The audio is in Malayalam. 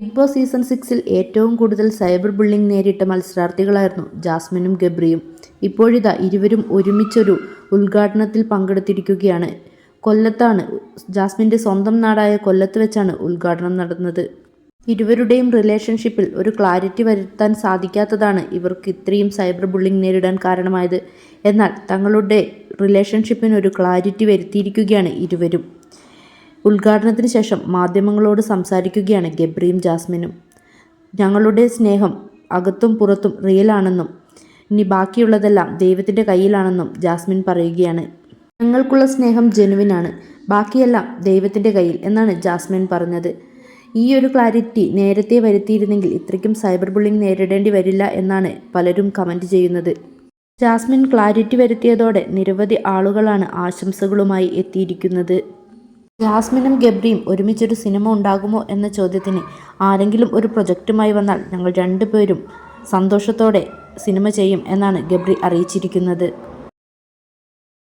ബിഗ് ബോസ് സീസൺ 6-ൽ ഏറ്റവും കൂടുതൽ സൈബർ ബുള്ളിംഗ് നേരിട്ട മത്സരാർത്ഥികളായിരുന്നു ജാസ്മിനും ഗബ്രിയും. ഇപ്പോഴിതാ ഇരുവരും ഒരുമിച്ചൊരു ഉദ്ഘാടനത്തിൽ പങ്കെടുത്തിരിക്കുകയാണ്. കൊല്ലത്താണ്. ജാസ്മിൻ്റെ സ്വന്തം നാടായ കൊല്ലത്ത് വെച്ചാണ് ഉദ്ഘാടനം നടന്നത്. ഇരുവരുടെയും റിലേഷൻഷിപ്പിൽ ഒരു ക്ലാരിറ്റി വരുത്താൻ സാധിക്കാത്തതാണ് ഇവർക്ക് ഇത്രയും സൈബർ ബുള്ളിംഗ് നേരിടാൻ കാരണമായത്. എന്നാൽ തങ്ങളുടെ റിലേഷൻഷിപ്പിനൊരു ക്ലാരിറ്റി വരുത്തിയിരിക്കുകയാണ് ഇരുവരും. ഉദ്ഘാടനത്തിന് ശേഷം മാധ്യമങ്ങളോട് സംസാരിക്കുകയാണ് ഗബ്രിയും ജാസ്മിനും. ഞങ്ങളുടെ സ്നേഹം അകത്തും പുറത്തും റിയലാണെന്നും ഇനി ബാക്കിയുള്ളതെല്ലാം ദൈവത്തിൻ്റെ കയ്യിലാണെന്നും ജാസ്മിൻ പറയുകയാണ്. ഞങ്ങൾക്കുള്ള സ്നേഹം ജെനുവിനാണ്, ബാക്കിയെല്ലാം ദൈവത്തിൻ്റെ കയ്യിൽ എന്നാണ് ജാസ്മിൻ പറഞ്ഞത്. ഈ ഒരു ക്ലാരിറ്റി നേരത്തെ വരുത്തിയിരുന്നെങ്കിൽ ഇത്രയ്ക്കും സൈബർ ബുള്ളിംഗ് നേരിടേണ്ടി വരില്ല എന്നാണ് പലരും കമൻറ്റ് ചെയ്യുന്നത്. ജാസ്മിൻ ക്ലാരിറ്റി വരുത്തിയതോടെ നിരവധി ആളുകളാണ് ആശംസകളുമായി എത്തിയിരിക്കുന്നത്. ജാസ്മിനും ഗബ്രിയും ഒരുമിച്ചൊരു സിനിമ ഉണ്ടാകുമോ എന്ന ചോദ്യത്തിന് ആരെങ്കിലും ഒരു പ്രൊജക്റ്റുമായി വന്നാൽ ഞങ്ങൾ രണ്ടുപേരും സന്തോഷത്തോടെ സിനിമ ചെയ്യും എന്നാണ് ഗബ്രി അറിയിച്ചിരിക്കുന്നത്.